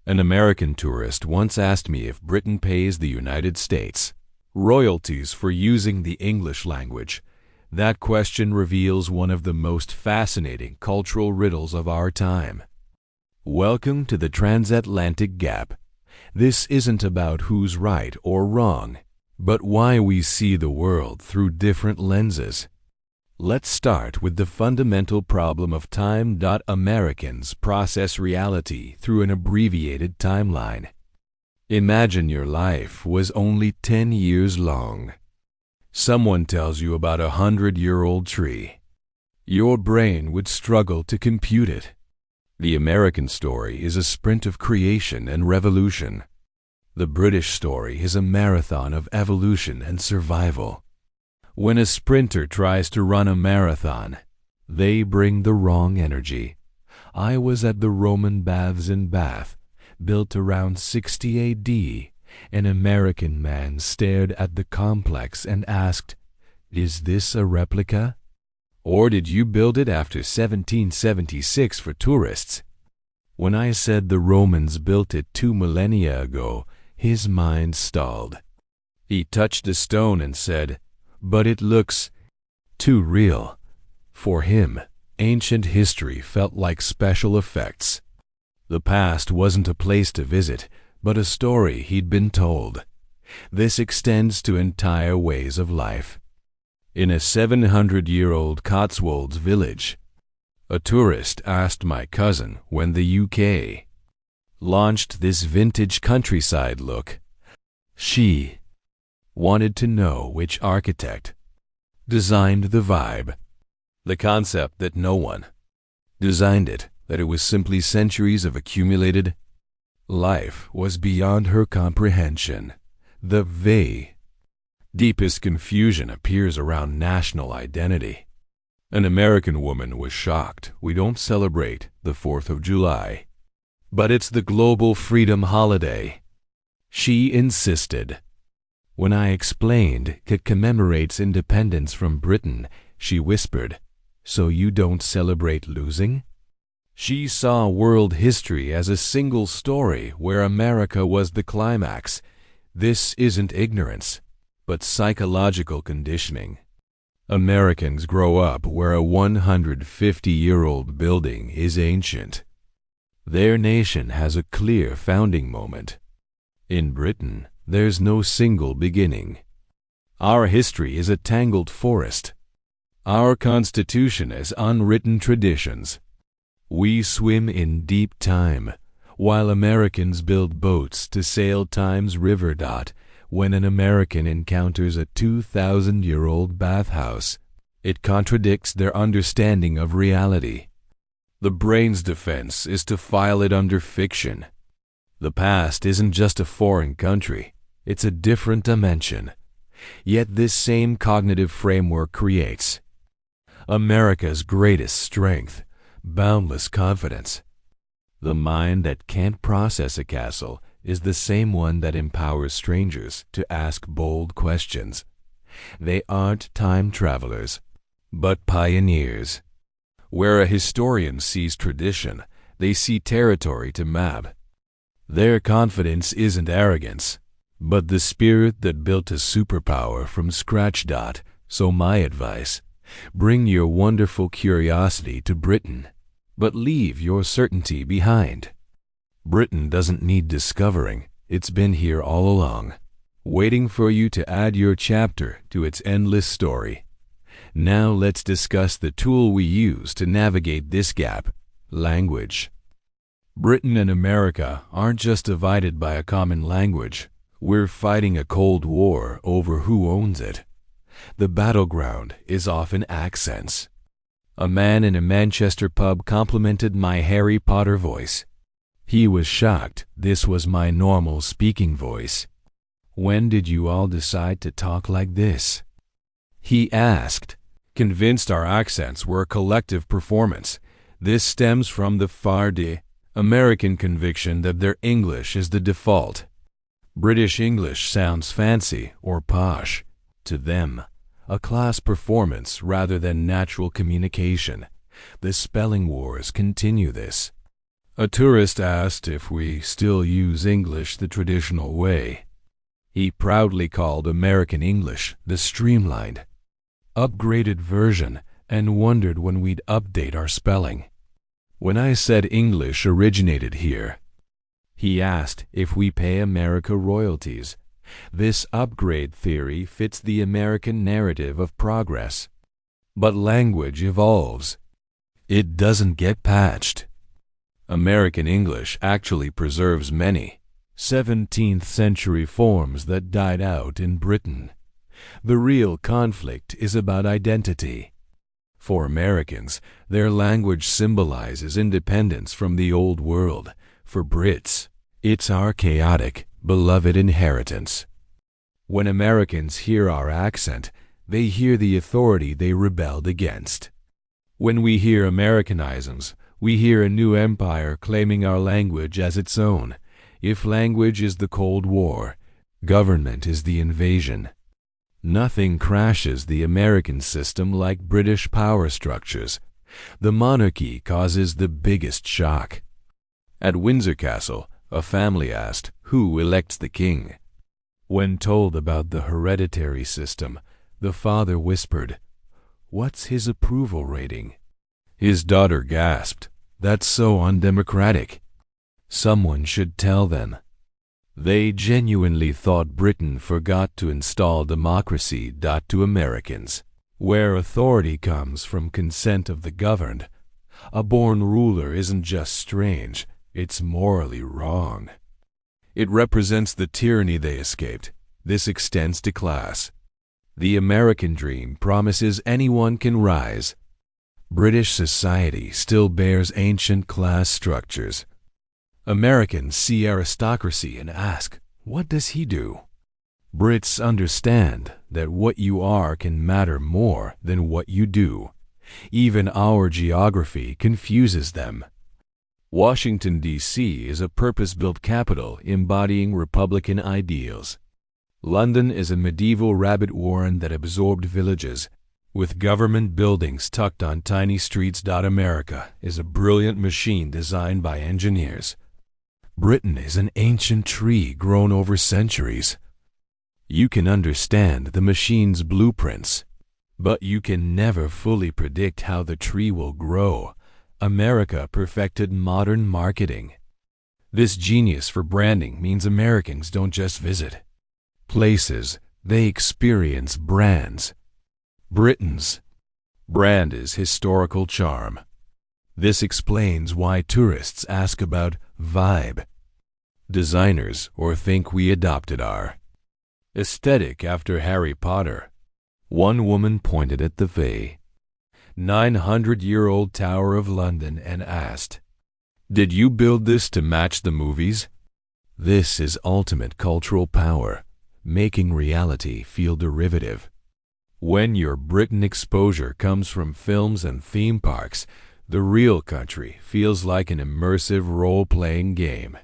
An American tourist once asked me if Britain pays the United States royalties for using the English language. That question reveals one of the most fascinating cultural riddles of our time. Welcome to the transatlantic gap. This isn't about who's right or wrong, but why we see the world through different lenses. Let's start with the fundamental problem of time. Americans process reality through an abbreviated timeline. Imagine your life was only 10 years long. Someone tells you about a 100-year-old tree. Your brain would struggle to compute it. The American story is a sprint of creation and revolution. The British story is a marathon of evolution and survival. When a sprinter tries to run a marathon, they bring the wrong energy. I was at the Roman baths in Bath, built around 60 AD. An American man stared at the complex and asked, "Is this a replica? Or did you build it after 1776 for tourists?" When I said the Romans built it 2 millennia ago, his mind stalled. He touched a stone and said, "But it looks too real." For him, ancient history felt like special effects. The past wasn't a place to visit, but a story he'd been told. This extends to entire ways of life. In a 700-year-old Cotswolds village, a tourist asked my cousin when the UK launched this vintage countryside look. She wanted to know which architect designed the vibe, the concept that no one designed it, that it was simply centuries of accumulated life was beyond her comprehension. The deepest confusion appears around national identity. An American woman was shocked. We don't celebrate the 4th of July, but it's the global freedom holiday. She insisted. When I explained it commemorates independence from Britain, she whispered, "So you don't celebrate losing?" She saw world history as a single story where America was the climax. This isn't ignorance, but psychological conditioning. Americans grow up where a 150-year-old building is ancient. Their nation has a clear founding moment. In Britain, there's no single beginning. Our history is a tangled forest. Our Constitution has unwritten traditions. We swim in deep time, while Americans build boats to sail time's river. When an American encounters a 2,000-year-old bathhouse, it contradicts their understanding of reality. The brain's defense is to file it under fiction. The past isn't just a foreign country, it's a different dimension. Yet this same cognitive framework creates America's greatest strength: boundless confidence. The mind that can't process a castle is the same one that empowers strangers to ask bold questions. They aren't time travelers, but pioneers. Where a historian sees tradition, they see territory to map. Their confidence isn't arrogance, but the spirit that built a superpower from scratch. So my advice: bring your wonderful curiosity to Britain, but leave your certainty behind. Britain doesn't need discovering. It's been here all along, waiting for you to add your chapter to its endless story. Now let's discuss the tool we use to navigate this gap: language. Britain and America aren't just divided by a common language. We're fighting a cold war over who owns it. The battleground is often accents. A man in a Manchester pub complimented my Harry Potter voice. He was shocked this was my normal speaking voice. "When did you all decide to talk like this?" he asked, convinced our accents were a collective performance. This stems from the American conviction that their English is the default. British English sounds fancy or posh. To them, a class performance rather than natural communication. The spelling wars continue this. A tourist asked if we still use English the traditional way. He proudly called American English the streamlined, upgraded version and wondered when we'd update our spelling. When I said English originated here, he asked if we pay America royalties. This upgrade theory fits the American narrative of progress. But language evolves. It doesn't get patched. American English actually preserves many 17th century forms that died out in Britain. The real conflict is about identity. For Americans, their language symbolizes independence from the old world. For Brits, it's our chaotic, beloved inheritance. When Americans hear our accent, they hear the authority they rebelled against. When we hear Americanisms, we hear a new empire claiming our language as its own. If language is the Cold War, government is the invasion. Nothing crashes the American system like British power structures. The monarchy causes the biggest shock. At Windsor Castle, a family asked, "Who elects the king?" When told about the hereditary system, the father whispered, "What's his approval rating?" His daughter gasped, "That's so undemocratic." Someone should tell them. They genuinely thought Britain forgot to install democracy to Americans, where authority comes from consent of the governed. A born ruler isn't just strange, it's morally wrong. It represents the tyranny they escaped. This extends to class. The American dream promises anyone can rise. British society still bears ancient class structures. Americans see aristocracy and ask, "What does he do?" Brits understand that what you are can matter more than what you do. Even our geography confuses them. Washington, D.C. is a purpose-built capital embodying Republican ideals. London is a medieval rabbit warren that absorbed villages, with government buildings tucked on tiny streets. America is a brilliant machine designed by engineers. Britain is an ancient tree grown over centuries. You can understand the machine's blueprints, but you can never fully predict how the tree will grow. America perfected modern marketing. This genius for branding means Americans don't just visit places, they experience brands. Britain's brand is historical charm. This explains why tourists ask about vibe, designers, or think we adopted our aesthetic after Harry Potter. One woman pointed at the 900-year-old Tower of London and asked, "Did you build this to match the movies?" This is ultimate cultural power, making reality feel derivative. When your Britain exposure comes from films and theme parks, the real country feels like an immersive role-playing game.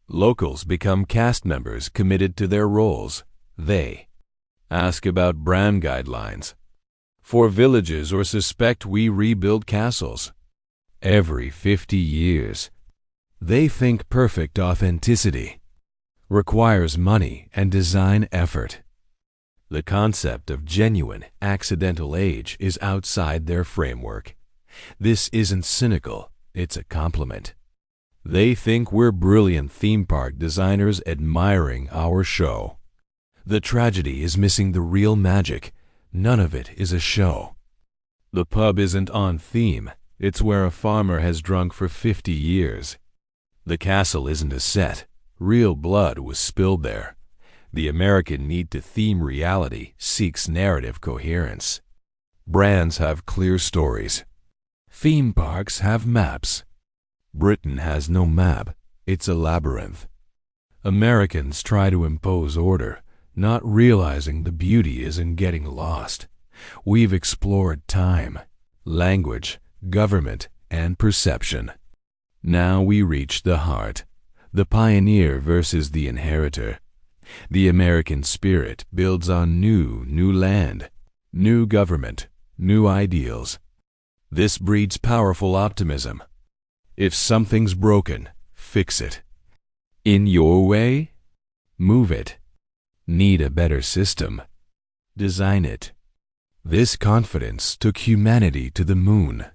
Locals become cast members committed to their roles. They ask about brand guidelines for villages or suspect we rebuild castles every 50 years. They think perfect authenticity requires money and design effort. The concept of genuine, accidental age is outside their framework. This isn't cynical, it's a compliment. They think we're brilliant theme park designers admiring our show. The tragedy is missing the real magic. None of it is a show. The pub isn't on theme, it's where a farmer has drunk for 50 years. The castle isn't a set, real blood was spilled there. The American need to theme reality seeks narrative coherence. Brands have clear stories. Theme parks have maps. Britain has no map, it's a labyrinth. Americans try to impose order, not realizing the beauty is in getting lost. We've explored time, language, government, and perception. Now we reach the heart, the pioneer versus the inheritor. The American spirit builds on new land, new government, new ideals. This breeds powerful optimism. If something's broken, fix it. In your way? Move it. Need a better system? Design it. This confidence took humanity to the moon.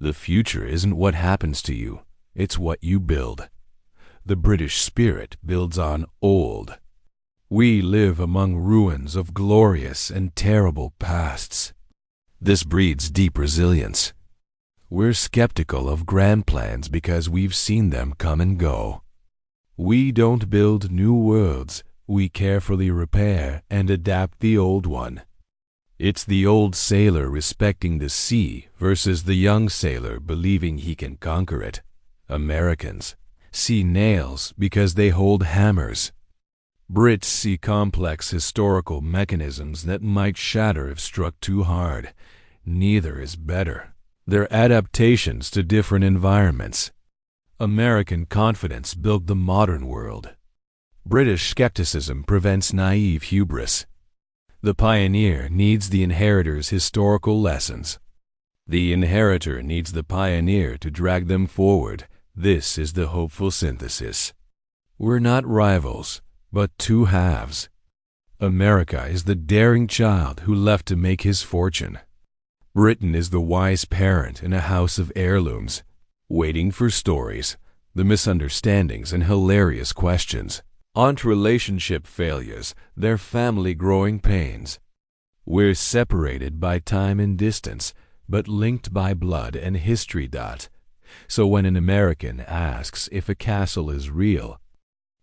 The future isn't what happens to you, it's what you build. The British spirit builds on old. We live among ruins of glorious and terrible pasts. This breeds deep resilience. We're skeptical of grand plans because we've seen them come and go. We don't build new worlds, we carefully repair and adapt the old one. It's the old sailor respecting the sea versus the young sailor believing he can conquer it. Americans see nails because they hold hammers. Brits see complex historical mechanisms that might shatter if struck too hard. Neither is better. They're adaptations to different environments. American confidence built the modern world. British skepticism prevents naive hubris. The pioneer needs the inheritor's historical lessons. The inheritor needs the pioneer to drag them forward. This is the hopeful synthesis. We're not rivals, but two halves. America is the daring child who left to make his fortune. Britain is the wise parent in a house of heirlooms, waiting for stories, the misunderstandings and hilarious questions, aunt relationship failures, their family growing pains. We're separated by time and distance, but linked by blood and history. So when an American asks if a castle is real,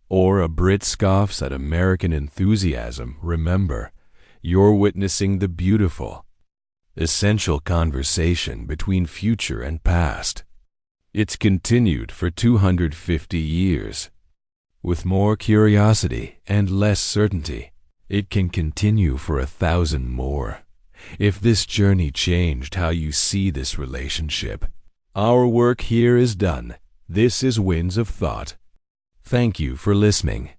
or a Brit scoffs at American enthusiasm, remember, you're witnessing the beautiful, essential conversation between future and past. It's continued for 250 years. With more curiosity and less certainty, it can continue for 1,000 more. If this journey changed how you see this relationship, our work here is done. This is Winds of Thought. Thank you for listening.